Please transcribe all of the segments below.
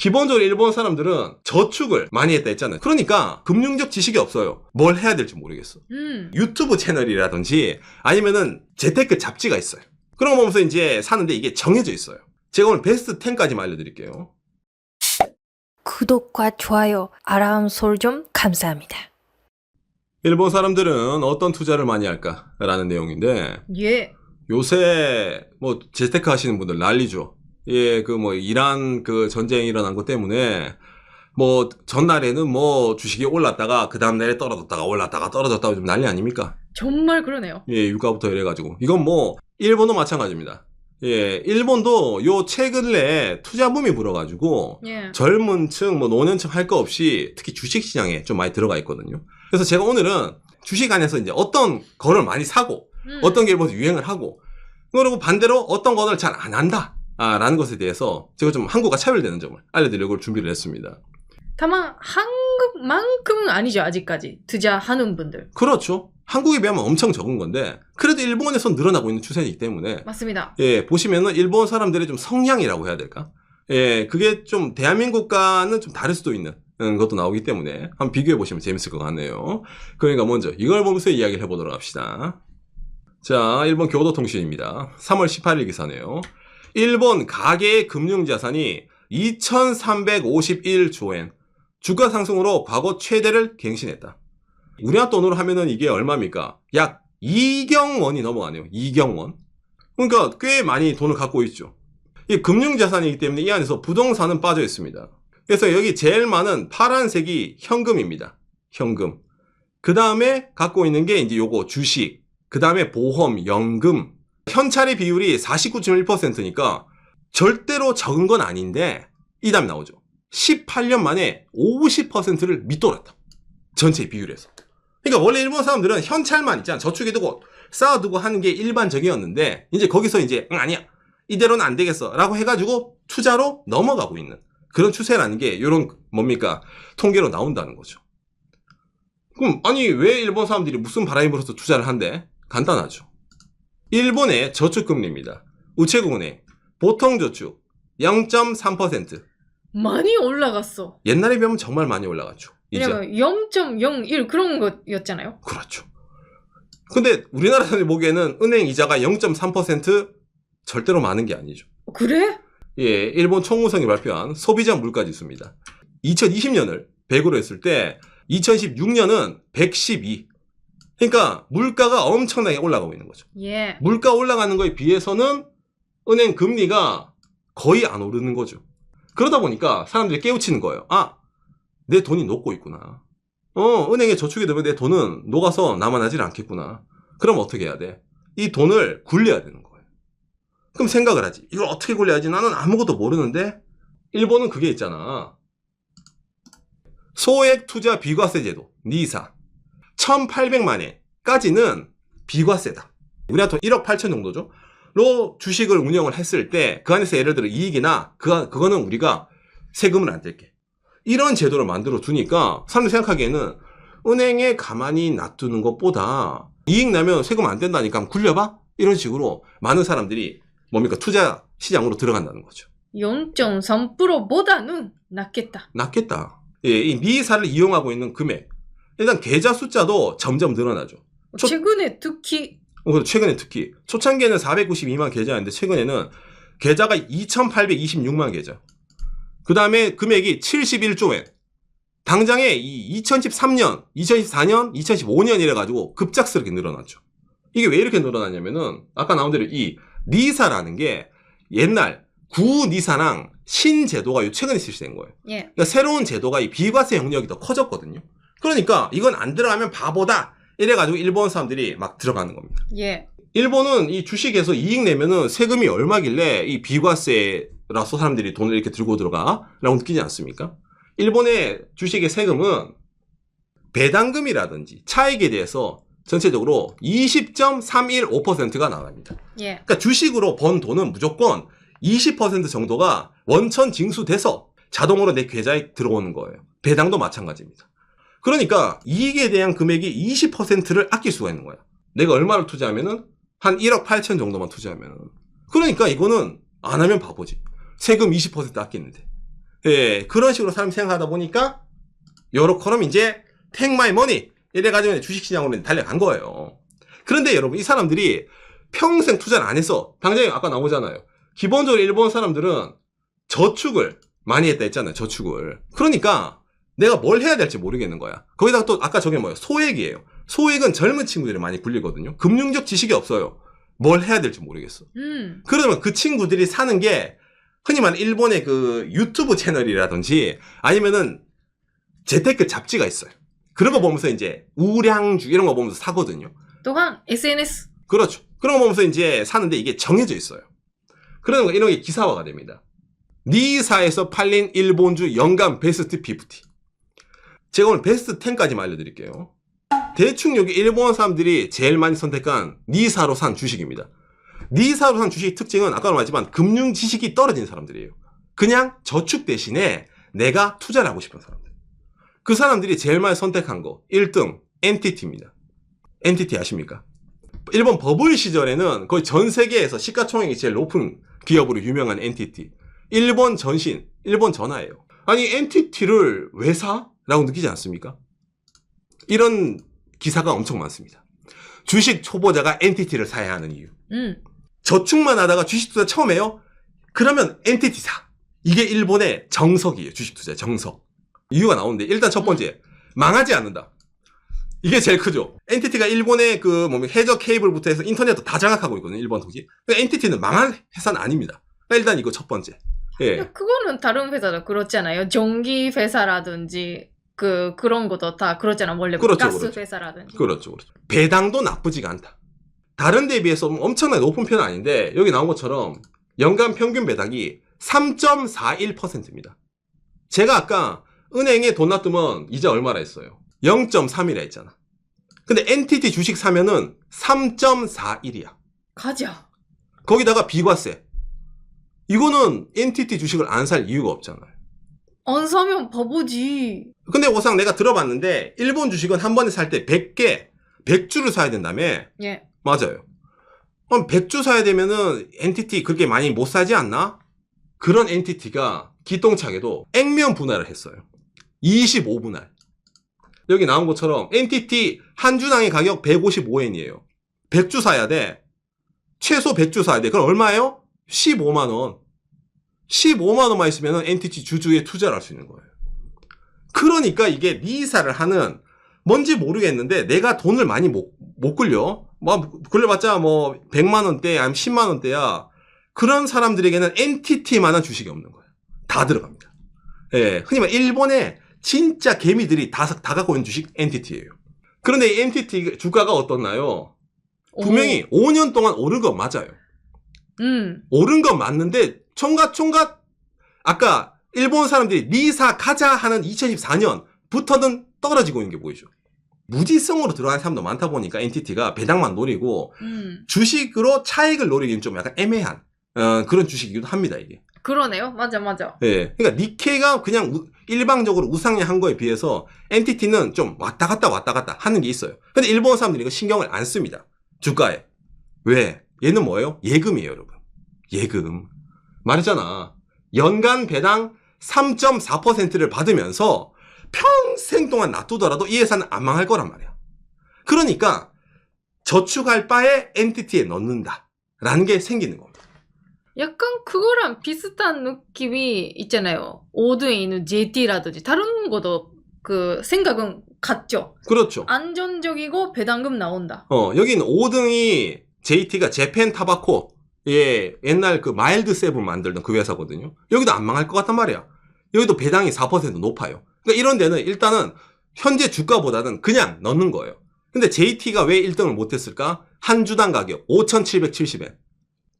기본적으로 일본 사람들은 저축을 많이 했다 했잖아요. 그러니까 금융적 지식이 없어요. 뭘 해야 될지 모르겠어. 유튜브 채널이라든지 아니면은 재테크 잡지가 있어요. 그런 거 보면서 이제 사는데 이게 정해져 있어요. 제가 오늘 베스트 10까지만 알려드릴게요. 구독과 좋아요, 알람 설정 감사합니다. 일본 사람들은 어떤 투자를 많이 할까라는 내용인데, 예. 요새 뭐 재테크 하시는 분들 난리죠. 예, 그 뭐 이란 그 전쟁이 일어난 것 때문에 뭐 전날에는 뭐 주식이 올랐다가 그 다음날에 떨어졌다가 올랐다가 떨어졌다가 좀 난리 아닙니까? 정말 그러네요. 예, 유가부터 이래가지고 이건 뭐 일본도 마찬가지입니다. 예, 일본도 요 최근에 투자 붐이 불어가지고 예. 젊은 층, 뭐 노년층 할 거 없이 특히 주식 시장에 좀 많이 들어가 있거든요. 그래서 제가 오늘은 주식 안에서 이제 어떤 거를 많이 사고 어떤 게 일본에서 유행을 하고 그리고 반대로 어떤 거를 잘 안 한다 라는 것에 대해서 제가 좀 한국과 차별되는 점을 알려드리려고 준비를 했습니다. 다만 한국만큼은 아니죠, 아직까지 투자하는 분들. 그렇죠. 한국에 비하면 엄청 적은 건데 그래도 일본에서 늘어나고 있는 추세이기 때문에 맞습니다. 예, 보시면은 일본 사람들의 좀 성향이라고 해야 될까? 예, 그게 좀 대한민국과는 좀 다를 수도 있는 것도 나오기 때문에 한번 비교해 보시면 재밌을 것 같네요. 그러니까 먼저 이걸 보면서 이야기를 해보도록 합시다. 자, 일본 교도통신입니다. 3월 18일 기사네요. 일본 가계의 금융자산이 2351조엔, 주가 상승으로 과거 최대를 갱신했다. 우리나라 돈으로 하면은 이게 얼마입니까? 약 2경원이 넘어가네요. 2경원. 그러니까 꽤 많이 돈을 갖고 있죠. 이 금융자산이기 때문에 이 안에서 부동산은 빠져 있습니다. 그래서 여기 제일 많은 파란색이 현금입니다. 현금. 그 다음에 갖고 있는 게 이제 요거 주식. 그 다음에 보험, 연금. 현찰의 비율이 49.1%니까 절대로 적은 건 아닌데 이 다음에 나오죠. 18년 만에 50%를 밑돌았다. 전체 비율에서. 그러니까 원래 일본 사람들은 현찰만 있잖아. 저축해두고 쌓아두고 하는 게 일반적이었는데 이제 거기서 이제 아니야. 이대로는 안 되겠어. 라고 해가지고 투자로 넘어가고 있는 그런 추세라는 게 이런 뭡니까? 통계로 나온다는 거죠. 그럼 아니 왜 일본 사람들이 무슨 바람이 불어서 투자를 한대? 간단하죠. 일본의 저축금리입니다. 우체국은행 보통저축 0.3%. 많이 올라갔어. 옛날에 비하면 정말 많이 올라갔죠. 이제. 왜냐면 0.01 그런 거였잖아요. 그렇죠. 근데 우리나라 사람들이 보기에는 은행 이자가 0.3% 절대로 많은 게 아니죠. 그래? 예, 일본 총무성이 발표한 소비자 물가지수입니다. 2020년을 100으로 했을 때 2016년은 112. 그러니까 물가가 엄청나게 올라가고 있는 거죠. 예. 물가 올라가는 거에 비해서는 은행 금리가 거의 안 오르는 거죠. 그러다 보니까 사람들이 깨우치는 거예요. 아, 내 돈이 녹고 있구나. 은행에 저축이 되면 내 돈은 녹아서 남아나질 않겠구나. 그럼 어떻게 해야 돼? 이 돈을 굴려야 되는 거예요. 그럼 생각을 하지. 이걸 어떻게 굴려야지? 나는 아무것도 모르는데. 일본은 그게 있잖아. 소액 투자 비과세 제도, 니사. 1,800만 원까지는 비과세다. 우리나라 돈 1억 8천 정도죠. 로 주식을 운영을 했을 때 그 안에서 예를 들어 이익이나 그거는 우리가 세금을 안 뗄게. 이런 제도를 만들어 두니까 사람들이 생각하기에는 은행에 가만히 놔두는 것보다 이익 나면 세금 안 뗀다니까 한번 굴려봐? 이런 식으로 많은 사람들이 뭡니까? 투자 시장으로 들어간다는 거죠. 0.3%보다는 낫겠다. 낫겠다. 예, 이 니사를 이용하고 있는 금액. 일단 계좌 숫자도 점점 늘어나죠. 최근에 특히 최근에 특히 초창기에는 492만 계좌였는데 최근에는 계좌가 2,826만 계좌. 그 다음에 금액이 71조엔. 당장에 이 2013년, 2014년, 2015년 이래가지고 급작스럽게 늘어났죠. 이게 왜 이렇게 늘어났냐면은 아까 나온 대로 이 니사라는 게 옛날 구 니사랑 신 제도가 최근에 실시된 거예요. 예. 그러니까 새로운 제도가 이 비과세 영역이 더 커졌거든요. 그러니까 이건 안 들어가면 바보다 이래가지고 일본 사람들이 막 들어가는 겁니다. 예. 일본은 이 주식에서 이익 내면은 세금이 얼마길래 이 비과세라서 사람들이 돈을 이렇게 들고 들어가? 라고 느끼지 않습니까? 일본의 주식의 세금은 배당금이라든지 차익에 대해서 전체적으로 20.315%가 나갑니다. 예. 그러니까 주식으로 번 돈은 무조건 20% 정도가 원천 징수돼서 자동으로 내 계좌에 들어오는 거예요. 배당도 마찬가지입니다. 그러니까 이익에 대한 금액이 20%를 아낄 수가 있는 거야. 내가 얼마를 투자하면은 한 1억 8천 정도만 투자하면은. 그러니까 이거는 안 하면 바보지. 세금 20% 아끼는데. 예, 그런 식으로 사람이 생각하다 보니까 요렇게럼 이제 take my money 이래가지고 주식시장으로 달려간 거예요. 그런데 여러분 이 사람들이 평생 투자를 안 해서 당장에 아까 나오잖아요. 기본적으로 일본 사람들은 저축을 많이 했다 했잖아요. 저축을. 그러니까 내가 뭘 해야 될지 모르겠는 거야. 거기다가 또 아까 저게 뭐예요? 소액이에요. 소액은 젊은 친구들이 많이 굴리거든요. 금융적 지식이 없어요. 뭘 해야 될지 모르겠어. 그러면 그 친구들이 사는 게 흔히 말하는 일본의 그 유튜브 채널이라든지 아니면은 재테크 잡지가 있어요. 그런 거 보면서 이제 우량주 이런 거 보면서 사거든요. 또한 SNS. 그렇죠. 그런 거 보면서 이제 사는데 이게 정해져 있어요. 그런 거 이런 게 기사화가 됩니다. 니사에서 팔린 일본주 연간 베스트 50. 제가 오늘 베스트 10까지만 알려드릴게요. 대충 여기 일본 사람들이 제일 많이 선택한 니사로 산 주식입니다. 니사로 산 주식의 특징은 아까도 말했지만 금융 지식이 떨어진 사람들이에요. 그냥 저축 대신에 내가 투자를 하고 싶은 사람들. 그 사람들이 제일 많이 선택한 거 1등 NTT입니다. NTT 아십니까? 일본 버블 시절에는 거의 전 세계에서 시가총액이 제일 높은 기업으로 유명한 NTT. 일본 전신, 일본 전화예요. 아니 NTT를 왜 사? 라고 느끼지 않습니까? 이런 기사가 엄청 많습니다. 주식 초보자가 NTT를 사야 하는 이유. 저축만 하다가 주식 투자 처음 해요? 그러면 NTT 사. 이게 일본의 정석이에요. 주식 투자의 정석. 이유가 나오는데 일단 첫 번째 망하지 않는다. 이게 제일 크죠. NTT가 일본의 그 해저 케이블부터 해서 인터넷도 다 장악하고 있거든요. 일본 토지. 그러니까 NTT는 망할 회사는 아닙니다. 그러니까 일단 이거 첫 번째. 예. 그거는 다른 회사도 그렇잖아요. 전기 회사라든지 그런 것도 다 그렇잖아. 원래 그렇죠, 가스 그렇죠. 회사라든지. 그렇죠. 배당도 나쁘지가 않다. 다른 데에 비해서 엄청나게 높은 편은 아닌데 여기 나온 것처럼 연간 평균 배당이 3.41%입니다. 제가 아까 은행에 돈 놔두면 이자 얼마나 했어요? 0.3이라 했잖아. 근데 NTT 주식 사면은 3.41이야. 가자. 거기다가 비과세. 이거는 NTT 주식을 안 살 이유가 없잖아요. 안 사면 바보지. 근데 오상 내가 들어봤는데 일본 주식은 한 번에 살 때 100개, 100주를 사야 된다며? 예. 맞아요. 그럼 100주 사야 되면은 NTT 그렇게 많이 못 사지 않나? 그런 NTT가 기똥차게도 액면 분할을 했어요. 25분할. 여기 나온 것처럼 NTT 한 주당의 가격 155엔이에요. 100주 사야 돼. 최소 100주 사야 돼. 그럼 얼마예요? 15만원. 15만원만 있으면 NTT 주주에 투자를 할 수 있는 거예요. 그러니까 이게 니사를 하는 뭔지 모르겠는데 내가 돈을 많이 못 굴려. 굴려봤자 100만원대 아니면 10만원대야. 그런 사람들에게는 NTT만한 주식이 없는 거예요. 다 들어갑니다. 예, 흔히 말 일본의 진짜 개미들이 다 갖고 있는 주식 NTT예요. 그런데 이 NTT 주가가 어떻나요? 분명히 5년 동안 오른 건 맞아요. 오른 건 맞는데 총각 아까 일본 사람들이 니사 가자 하는 2014년부터는 떨어지고 있는 게 보이죠. 무지성으로 들어가는 사람도 많다 보니까 NTT가 배당만 노리고 주식으로 차익을 노리기는 좀 약간 애매한 그런 주식이기도 합니다. 이게. 그러네요. 맞아. 예, 그러니까 니케이가 그냥 일방적으로 우상향한 거에 비해서 NTT는 좀 왔다 갔다 하는 게 있어요. 근데 일본 사람들이 이거 신경을 안 씁니다. 주가에. 왜? 얘는 뭐예요? 예금이에요, 여러분. 예금. 말했잖아. 연간 배당 3.4%를 받으면서 평생 동안 놔두더라도 이 회사는 안 망할 거란 말이야. 그러니까 저축할 바에 NTT에 넣는다. 라는 게 생기는 겁니다. 약간 그거랑 비슷한 느낌이 있잖아요. 5등에 있는 JT라든지 다른 것도 생각은 같죠. 그렇죠. 안전적이고 배당금 나온다. 여기는 5등이 JT가 재팬 타바코 예, 옛날 그 마일드 세븐 만들던 그 회사거든요. 여기도 안 망할 것 같단 말이야. 여기도 배당이 4% 높아요. 그러니까 이런 데는 일단은 현재 주가보다는 그냥 넣는 거예요. 근데 JT가 왜 1등을 못했을까? 한 주당 가격 5,770엔.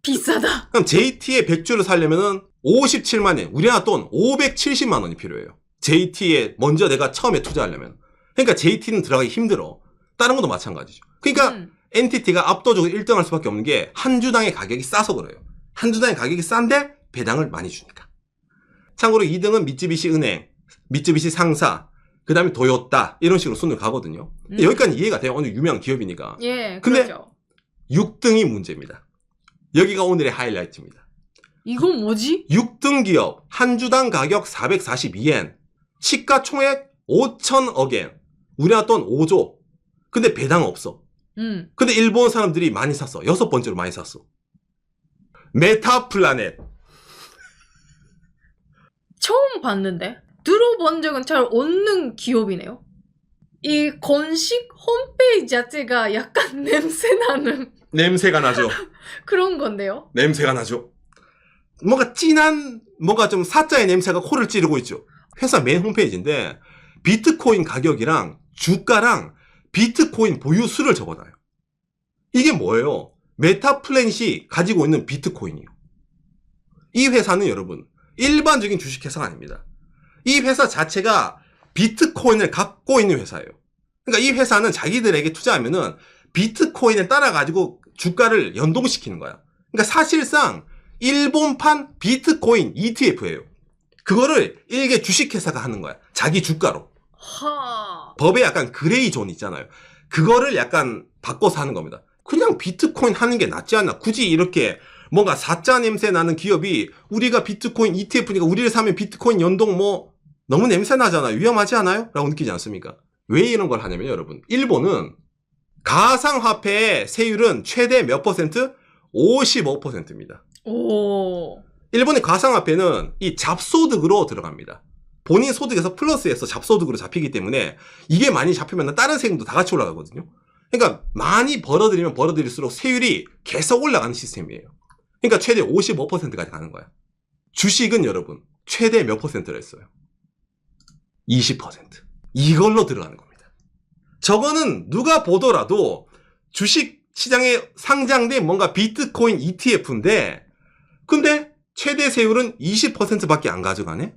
비싸다. 그럼 JT의 100주를 사려면은 57만 엔, 우리나라 돈 570만 원이 필요해요. JT에 먼저 내가 처음에 투자하려면. 그러니까 JT는 들어가기 힘들어. 다른 것도 마찬가지죠. 그러니까 NTT가 압도적으로 1등 할 수밖에 없는 게 한 주당의 가격이 싸서 그래요. 한 주당의 가격이 싼데 배당을 많이 주니까. 참고로 2등은 미쯔비시 은행, 미쯔비시 상사, 그 다음에 도요타 이런 식으로 순으로 가거든요. 여기까지 이해가 돼요. 어느 유명한 기업이니까. 예, 근데 그렇죠. 6등이 문제입니다. 여기가 오늘의 하이라이트입니다. 이건 뭐지? 6등 기업, 한 주당 가격 442엔, 시가총액 5천억엔, 우리나라 돈 5조. 근데 배당 없어. 근데 일본 사람들이 많이 샀어. 6번째로 많이 샀어. 메타플라넷. 처음 봤는데 들어본 적은 잘 없는 기업이네요. 이 공식 홈페이지 자체가 약간 냄새나는 냄새가 나죠. 그런 건데요. 냄새가 나죠. 뭔가 진한, 뭔가 좀 사자의 냄새가 코를 찌르고 있죠. 회사 메인 홈페이지인데 비트코인 가격이랑 주가랑 비트코인 보유수를 적어놔요. 이게 뭐예요? 메타플래닛이 가지고 있는 비트코인이에요. 이 회사는 여러분 일반적인 주식회사가 아닙니다. 이 회사 자체가 비트코인을 갖고 있는 회사예요. 그러니까 이 회사는 자기들에게 투자하면은 비트코인을 따라가지고 주가를 연동시키는 거야. 그러니까 사실상 일본판 비트코인 ETF예요. 그거를 일개 주식회사가 하는 거야. 자기 주가로. 하. 법에 약간 그레이 존 있잖아요. 그거를 약간 바꿔서 하는 겁니다. 그냥 비트코인 하는 게 낫지 않나. 굳이 이렇게 뭔가 사자 냄새 나는 기업이 우리가 비트코인 ETF니까 우리를 사면 비트코인 연동 뭐 너무 냄새 나잖아요. 위험하지 않아요? 라고 느끼지 않습니까? 왜 이런 걸 하냐면 여러분, 일본은 가상화폐의 세율은 최대 몇 퍼센트? 55%입니다. 오. 일본의 가상화폐는 이 잡소득으로 들어갑니다. 본인 소득에서 플러스해서 잡소득으로 잡히기 때문에 이게 많이 잡히면 다른 세금도 다 같이 올라가거든요. 그러니까 많이 벌어들이면 벌어들일수록 세율이 계속 올라가는 시스템이에요. 그러니까 최대 55%까지 가는 거야. 주식은 여러분 최대 몇 퍼센트를 했어요? 20%. 이걸로 들어가는 겁니다. 저거는 누가 보더라도 주식 시장에 상장된 뭔가 비트코인 ETF인데 근데 최대 세율은 20%밖에 안 가져가네?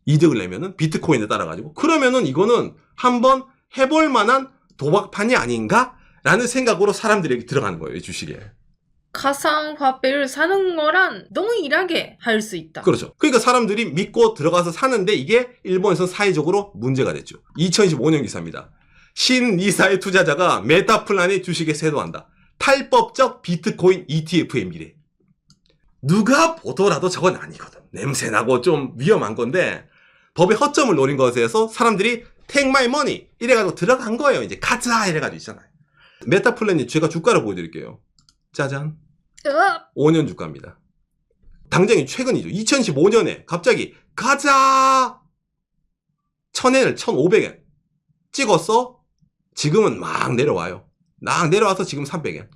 이득을 내면은 비트코인에 따라가지고 그러면은 이거는 한번 해볼 만한 도박판이 아닌가? 라는 생각으로 사람들이 들어가는 거예요, 이 주식에. 가상화폐를 사는 거랑 동일하게 할 수 있다. 그렇죠. 그러니까 사람들이 믿고 들어가서 사는데 이게 일본에서 사회적으로 문제가 됐죠. 2025년 기사입니다. 신니사의 투자자가 메타플라넷 주식에 세도한다. 탈법적 비트코인 ETF의 미래. 누가 보더라도 저건 아니거든. 냄새나고 좀 위험한 건데 법의 허점을 노린 것에서 사람들이 take my money 이래가지고 들어간 거예요. 이제 가자 이래가지고 있잖아요. 메타플래닛 제가 주가를 보여드릴게요. 짜잔. 5년 주가입니다. 당장이 최근이죠. 2015년에 갑자기 가자 1000엔을 1500엔 찍었어. 지금은 막 내려와요. 막 내려와서 지금 300엔.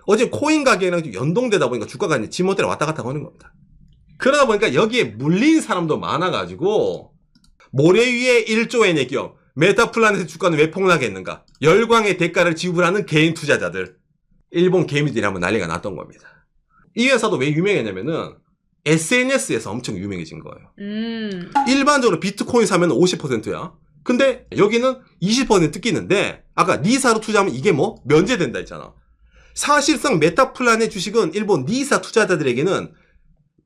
어제 코인 가격이랑 연동되다 보니까 주가가 이제 지멋대로 왔다 갔다 하는 겁니다. 그러다 보니까 여기에 물린 사람도 많아가지고 모래 위에 1조엔의 기업 메타플라넷의 주가는 왜 폭락했는가? 열광의 대가를 지불하는 개인 투자자들 일본 개미들이 한번 난리가 났던 겁니다. 이 회사도 왜 유명했냐면은 SNS에서 엄청 유명해진 거예요. 일반적으로 비트코인 사면 50%야. 근데 여기는 20% 끼는데 아까 니사로 투자하면 이게 뭐 면제된다 했잖아. 사실상 메타플라넷 주식은 일본 니사 투자자들에게는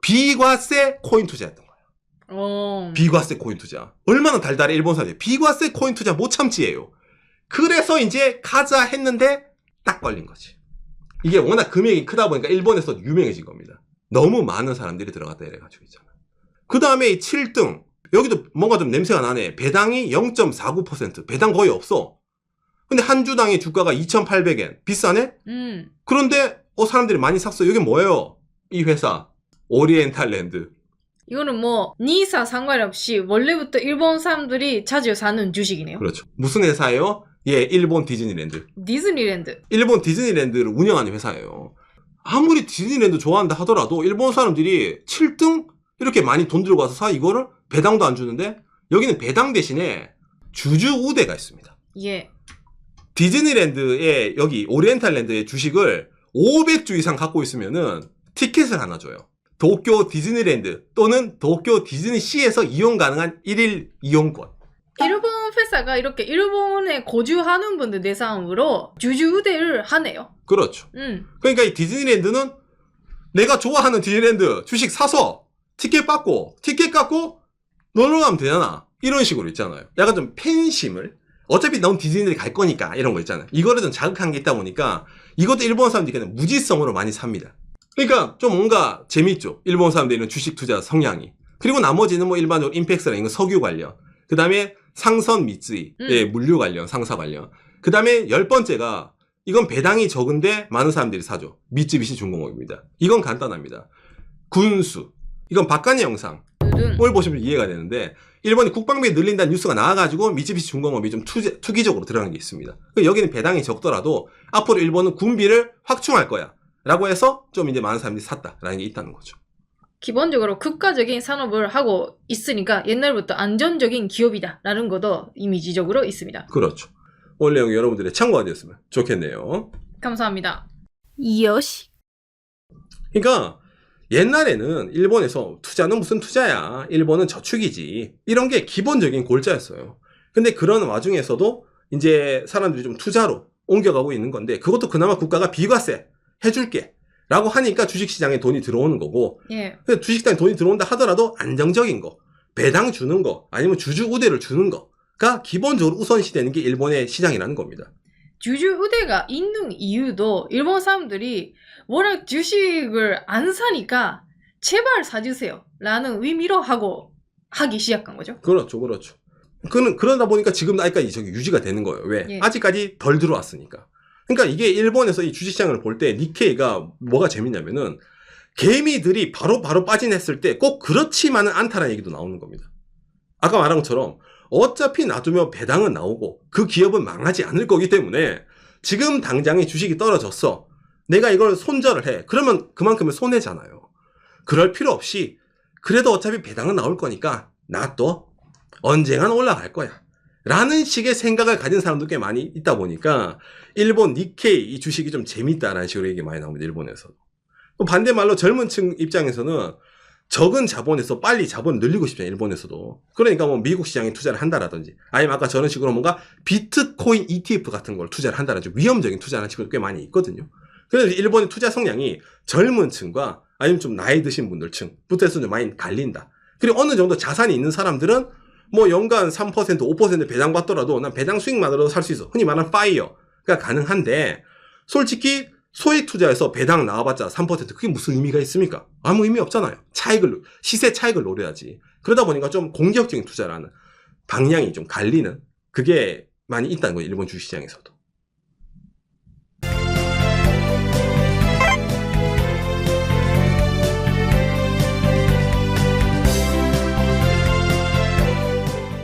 비과세 코인 투자였던 거예요. 비과세 코인 투자. 얼마나 달달해 일본 사람들이. 비과세 코인 투자 못 참지예요. 그래서 이제 가자 했는데 딱 걸린 거지. 이게 워낙 금액이 크다 보니까 일본에서 유명해진 겁니다. 너무 많은 사람들이 들어갔다 이래가지고 있잖아. 그 다음에 7등. 여기도 뭔가 좀 냄새가 나네. 배당이 0.49%. 배당 거의 없어. 근데 한 주당의 주가가 2,800엔. 비싸네? 그런데 사람들이 많이 샀어. 이게 뭐예요? 이 회사. 오리엔탈랜드. 이거는 뭐 니사 상관없이 원래부터 일본 사람들이 자주 사는 주식이네요. 그렇죠. 무슨 회사예요? 예, 일본 디즈니랜드. 디즈니랜드. 일본 디즈니랜드를 운영하는 회사예요. 아무리 디즈니랜드 좋아한다 하더라도 일본 사람들이 7등 이렇게 많이 돈 들고 와서 사 이거를 배당도 안 주는데 여기는 배당 대신에 주주 우대가 있습니다. 예. 디즈니랜드의 여기 오리엔탈랜드의 주식을 500주 이상 갖고 있으면은 티켓을 하나 줘요. 도쿄 디즈니랜드 또는 도쿄 디즈니시에서 이용 가능한 1일 이용권. 일본 회사가 이렇게 일본에 거주하는 분들 대상으로 주주 우대를 하네요. 그렇죠. 그러니까 이 디즈니랜드는 내가 좋아하는 디즈니랜드 주식 사서 티켓 받고 티켓 갖고 놀러 가면 되잖아. 이런 식으로 있잖아요. 약간 좀 팬심을 어차피 넌 디즈니랜드 갈 거니까 이런 거 있잖아요. 이거를 좀 자극한 게 있다 보니까 이것도 일본 사람들이 그냥 무지성으로 많이 삽니다. 그러니까 좀 뭔가 재밌죠. 일본 사람들은 주식 투자 성향이. 그리고 나머지는 뭐 일반적으로 임팩스라는 건 석유 관련. 그 다음에 상선 미쯔이, 예, 물류 관련, 상사 관련. 그 다음에 10번째가 이건 배당이 적은데 많은 사람들이 사죠. 미쯔비시 중공업입니다. 이건 간단합니다. 군수. 이건 박간의 영상. 뭘 보시면 이해가 되는데 일본이 국방비 늘린다는 뉴스가 나와가지고 미쯔비시 중공업이 좀 투기적으로 들어간 게 있습니다. 여기는 배당이 적더라도 앞으로 일본은 군비를 확충할 거야 라고 해서 좀 이제 많은 사람들이 샀다라는 게 있다는 거죠. 기본적으로 국가적인 산업을 하고 있으니까 옛날부터 안전적인 기업이다라는 것도 이미지적으로 있습니다. 그렇죠. 오늘 내용 여러분들의 참고가 되었으면 좋겠네요. 감사합니다. 요시. 그러니까 옛날에는 일본에서 투자는 무슨 투자야. 일본은 저축이지. 이런 게 기본적인 골자였어요. 근데 그런 와중에서도 이제 사람들이 좀 투자로 옮겨가고 있는 건데 그것도 그나마 국가가 비과세 해줄게 라고 하니까 주식시장에 돈이 들어오는 거고 예. 주식시장에 돈이 들어온다 하더라도 안정적인 거, 배당 주는 거 아니면 주주 우대를 주는 거가 기본적으로 우선시되는 게 일본의 시장이라는 겁니다. 주주 우대가 있는 이유도 일본 사람들이 워낙 주식을 안 사니까 제발 사주세요 라는 의미로 하기 시작한 거죠. 그렇죠. 그러다 보니까 지금도 아직까지 저기 유지가 되는 거예요. 왜? 예. 아직까지 덜 들어왔으니까. 그러니까 이게 일본에서 이 주식시장을 볼 때 니케이가 뭐가 재밌냐면은 개미들이 바로 빠진했을 때 꼭 그렇지만은 않다는 얘기도 나오는 겁니다. 아까 말한 것처럼 어차피 놔두면 배당은 나오고 그 기업은 망하지 않을 거기 때문에 지금 당장에 주식이 떨어졌어. 내가 이걸 손절을 해. 그러면 그만큼의 손해잖아요. 그럴 필요 없이 그래도 어차피 배당은 나올 거니까 놔둬. 언젠간 올라갈 거야. 라는 식의 생각을 가진 사람도 꽤 많이 있다 보니까 일본 니케이 이 주식이 좀 재밌다라는 식으로 얘기 많이 나옵니다. 일본에서도. 또 반대말로 젊은 층 입장에서는 적은 자본에서 빨리 자본을 늘리고 싶잖아요. 일본에서도. 그러니까 뭐 미국 시장에 투자를 한다라든지 아니면 아까 저런 식으로 뭔가 비트코인 ETF 같은 걸 투자를 한다라든지 위험적인 투자하는 친구도 꽤 많이 있거든요. 그래서 일본의 투자 성향이 젊은 층과 아니면 좀 나이 드신 분들 층부터 좀 많이 갈린다. 그리고 어느 정도 자산이 있는 사람들은 뭐 연간 3%, 5% 배당 받더라도 난 배당 수익만으로도 살 수 있어. 흔히 말하는 파이어가 가능한데 솔직히 소액 투자에서 배당 나와봤자 3% 그게 무슨 의미가 있습니까? 아무 의미 없잖아요. 시세 차익을 노려야지. 그러다 보니까 좀 공격적인 투자라는 방향이 좀 갈리는 그게 많이 있다는 거예요. 일본 주식시장에서도.